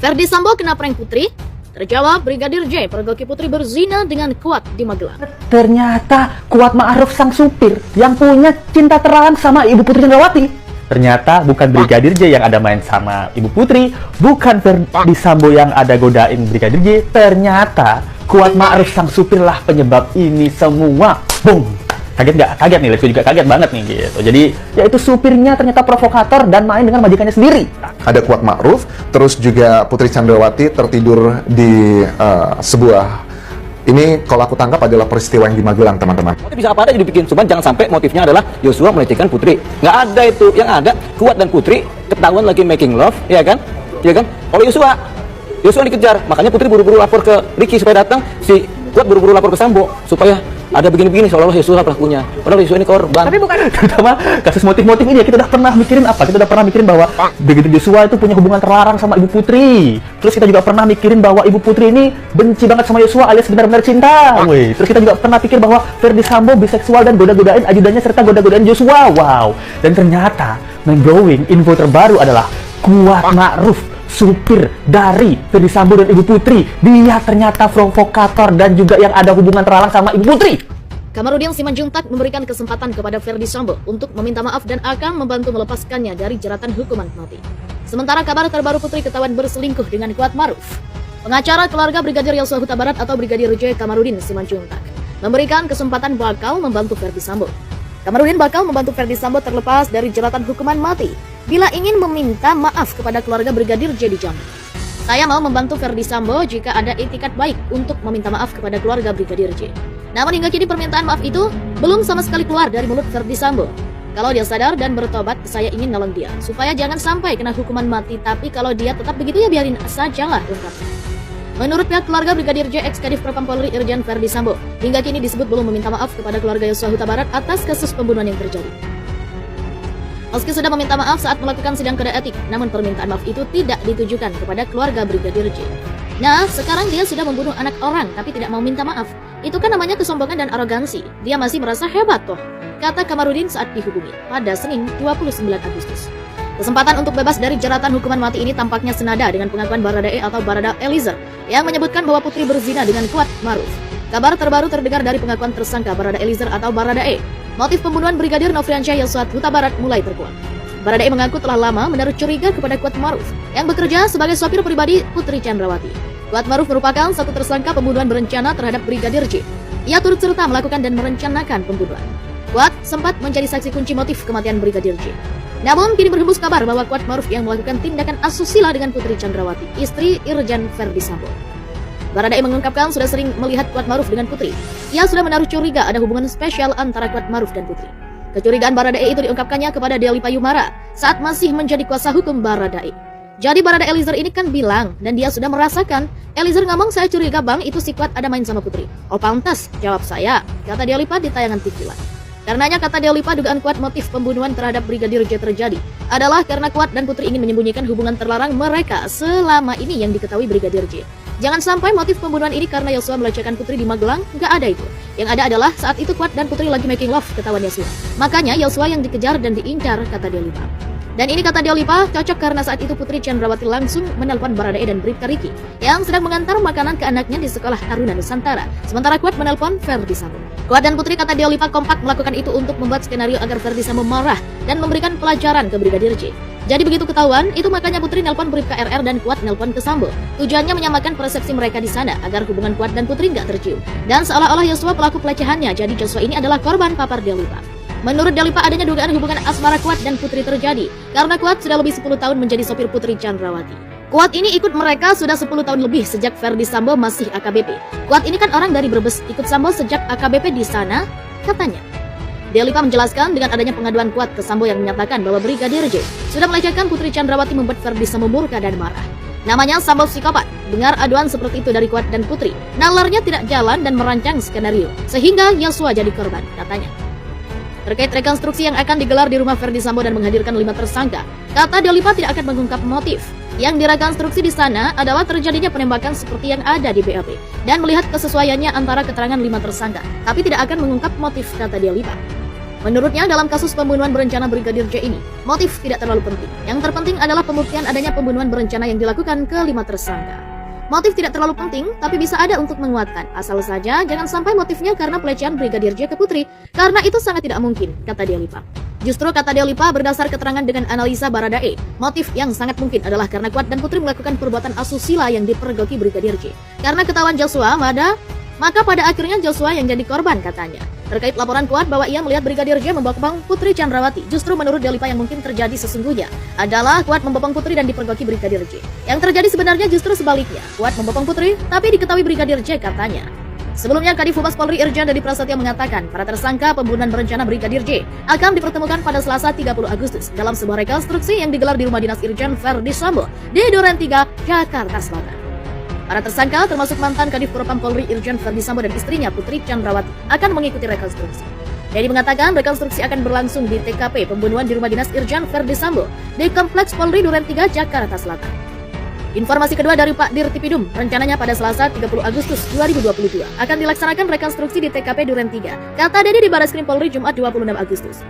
Ferdi Sambo kena prank Putri? Terjawab, Brigadir J pergoki Putri berzina dengan Kuat di Magelang. Ternyata Kuat Ma'ruf sang supir yang punya cinta terang sama Ibu Putri Chandrawati. Ternyata bukan Brigadir J yang ada main sama Ibu Putri, bukan Ferdi Sambo yang ada godain Brigadir J. Ternyata Kuat Ma'ruf sang supir lah penyebab ini semua. Boom! Kaget nggak? Kaget nih, Lutfi juga kaget banget nih gitu. Jadi, yaitu supirnya ternyata provokator dan main dengan majikannya sendiri. Ada Kuat Ma'ruf, terus juga Putri Chandrawati tertidur di sebuah, ini kalau aku tangkap adalah peristiwa yang di Magelang, teman-teman. Motif bisa apa aja dibikin, cuman jangan sampai motifnya adalah Yosua melecehkan Putri. Nggak ada itu, yang ada Kuat dan Putri ketahuan lagi making love, ya kan? Oleh Yosua. Yosua dikejar, makanya Putri buru-buru lapor ke Ricky supaya datang, si Kuat buru-buru lapor ke Sambo supaya ada begini-begini seolah-olah Yosua pelakunya. Padahal Yosua ini korban. Tapi bukan terutama kasus motif-motif ini ya, kita udah pernah mikirin apa? Kita udah pernah mikirin bahwa Brigadir Yosua itu punya hubungan terlarang sama Ibu Putri. Terus kita juga pernah mikirin bahwa Ibu Putri ini benci banget sama Yosua alias benar-benar cinta. Terus kita juga pernah pikir bahwa Ferdi Sambo biseksual dan goda-godain ajudannya serta goda-godain Yosua. Wow. Dan ternyata mind-blowing info terbaru adalah Kuat Ma'ruf, supir dari Ferdi Sambo dan Ibu Putri. Dia ternyata provokator dan juga yang ada hubungan terlarang sama Ibu Putri. Kamarudin Simanjuntak memberikan kesempatan kepada Ferdi Sambo untuk meminta maaf dan akan membantu melepaskannya dari jeratan hukuman mati. Sementara kabar terbaru Putri ketahuan berselingkuh dengan Kuat Ma'ruf. Pengacara keluarga Brigadir Yosua Huta Barat atau Brigadir J Kamarudin Simanjuntak memberikan kesempatan bakal membantu Ferdi Sambo. Kamarudin bakal membantu Ferdi Sambo terlepas dari jeratan hukuman mati bila ingin meminta maaf kepada keluarga Brigadir J di Jambi. Saya mau membantu Ferdi Sambo jika ada itikat baik untuk meminta maaf kepada keluarga Brigadir J. Namun hingga kini permintaan maaf itu belum sama sekali keluar dari mulut Ferdi Sambo. Kalau dia sadar dan bertobat, saya ingin nolong dia supaya jangan sampai kena hukuman mati. Tapi kalau dia tetap begitu ya biarin sajalah, ungkapnya. Menurut pihak keluarga Brigadir J, ex-Kadif Propam Polri Irjen Ferdi Sambo, hingga kini disebut belum meminta maaf kepada keluarga Yosua Huta Barat atas kasus pembunuhan yang terjadi. Meski sudah meminta maaf saat melakukan sidang kode etik, namun permintaan maaf itu tidak ditujukan kepada keluarga Brigadir J. Nah, sekarang dia sudah membunuh anak orang tapi tidak mau minta maaf. Itu kan namanya kesombongan dan arogansi. Dia masih merasa hebat toh, kata Kamarudin saat dihubungi pada Senin 29 Agustus. Kesempatan untuk bebas dari jeratan hukuman mati ini tampaknya senada dengan pengakuan Baradae atau Barada Eliezer yang menyebutkan bahwa Putri berzina dengan Kuat Ma'ruf. Kabar terbaru terdengar dari pengakuan tersangka Barada Eliezer atau Baradae. Motif pembunuhan Brigadir Nofriansyah Yosua Huta Barat mulai terkuat. Baradae mengaku telah lama menaruh curiga kepada Kuat Ma'ruf yang bekerja sebagai sopir pribadi Putri Chandrawati. Kuat Ma'ruf merupakan satu tersangka pembunuhan berencana terhadap Brigadir J. Ia turut serta melakukan dan merencanakan pembunuhan. Kuat sempat menjadi saksi kunci motif kematian Brigadir J. Namun kini berhembus kabar bahwa Kuat Ma'ruf yang melakukan tindakan asusila dengan Putri Chandrawati, istri Irjen Ferdi Sambo. Baradae mengungkapkan sudah sering melihat Kuat Ma'ruf dengan Putri. Ia sudah menaruh curiga ada hubungan spesial antara Kuat Ma'ruf dan Putri. Kecurigaan Baradae itu diungkapkannya kepada Deli Payumara saat masih menjadi kuasa hukum Baradae. Jadi Barada Eliezer ini kan bilang, dan dia sudah merasakan. Eliezer ngomong, saya curiga bang, itu si Kuat ada main sama Putri. Oh pantas, jawab saya, kata Delipa di tayangan TV Live. Karenanya kata Delipa, dugaan Kuat motif pembunuhan terhadap Brigadir J terjadi adalah karena Kuat dan Putri ingin menyembunyikan hubungan terlarang mereka selama ini yang diketahui Brigadir J. Jangan sampai motif pembunuhan ini karena Yosua melecehkan Putri di Magelang, nggak ada itu. Yang ada adalah saat itu Kuat dan Putri lagi making love, ketahuan Yosua. Makanya Yosua yang dikejar dan diincar, kata Delipa. Dan ini kata Delipa cocok karena saat itu Putri Chandrawati langsung menelpon Baradae dan Bribka Ricky yang sedang mengantar makanan ke anaknya di sekolah Taruna Nusantara. Sementara Kuat menelpon Ferdi Sambo. Kuat dan Putri kata Delipa kompak melakukan itu untuk membuat skenario agar Ferdi Sambo marah dan memberikan pelajaran ke Brigadir J. Jadi begitu ketahuan, itu makanya Putri nelpon Bribka RR dan Kuat nelpon ke Sambo. Tujuannya menyamakan persepsi mereka di sana agar hubungan Kuat dan Putri nggak tercium. Dan seolah-olah Yosua pelaku pelecehannya, jadi Joshua ini adalah korban, papar Delipa. Menurut Delipa adanya dugaan hubungan asmara Kuat dan Putri terjadi karena Kuat sudah lebih 10 tahun menjadi sopir Putri Chandrawati. Kuat ini ikut mereka sudah 10 tahun lebih sejak Ferdi Sambo masih AKBP. Kuat ini kan orang dari Brebes, ikut Sambo sejak AKBP di sana, katanya. Delipa menjelaskan dengan adanya pengaduan Kuat ke Sambo yang menyatakan bahwa Brigadir J sudah melecehkan Putri Chandrawati membuat Ferdi Sambo murka dan marah. Namanya Sambo psikopat. Dengar aduan seperti itu dari Kuat dan Putri, nalarnya tidak jalan dan merancang skenario sehingga Yosua jadi korban, katanya. Terkait rekonstruksi yang akan digelar di rumah Ferdi Sambo dan menghadirkan 5 tersangka, kata Delipa tidak akan mengungkap motif. Yang direkonstruksi di sana adalah terjadinya penembakan seperti yang ada di BAP dan melihat kesesuaiannya antara keterangan 5 tersangka, tapi tidak akan mengungkap motif, kata Delipa. Menurutnya, dalam kasus pembunuhan berencana Brigadir J ini, motif tidak terlalu penting. Yang terpenting adalah pembuktian adanya pembunuhan berencana yang dilakukan ke-5 tersangka. Motif tidak terlalu penting, tapi bisa ada untuk menguatkan. Asal saja jangan sampai motifnya karena pelecehan Brigadir J ke Putri, karena itu sangat tidak mungkin, kata Delipa. Justru kata Delipa berdasar keterangan dengan analisa Baradae, motif yang sangat mungkin adalah karena Kuat dan Putri melakukan perbuatan asusila yang dipergoki Brigadir J. Karena ketahuan Joshua, maka pada akhirnya Joshua yang jadi korban, katanya. Terkait laporan Kuat bahwa ia melihat Brigadir J membopong Putri Chandrawati, justru menurut Delipa yang mungkin terjadi sesungguhnya adalah Kuat membopong Putri dan dipergoki Brigadir J. Yang terjadi sebenarnya justru sebaliknya, Kuat membopong Putri tapi diketahui Brigadir J, katanya. Sebelumnya, Kadif Humas Polri Irjen Dadi Prasetyo mengatakan para tersangka pembunuhan berencana Brigadir J akan dipertemukan pada Selasa 30 Agustus dalam sebuah rekonstruksi yang digelar di rumah dinas Irjen Verdi Sambo di Duren 3, Jakarta Selatan. Para tersangka termasuk mantan Kadif Propam Polri Irjen Verdi Sambo dan istrinya Putri Chandrawati akan mengikuti rekonstruksi. Jadi mengatakan rekonstruksi akan berlangsung di TKP pembunuhan di rumah dinas Irjen Verdi Sambo di Kompleks Polri Duren 3, Jakarta Selatan. Informasi kedua dari Pak Dirtipidum, rencananya pada Selasa 30 Agustus 2022 akan dilaksanakan rekonstruksi di TKP Duren 3, kata Dedi di Barreskrim Polri Jumat 26 Agustus.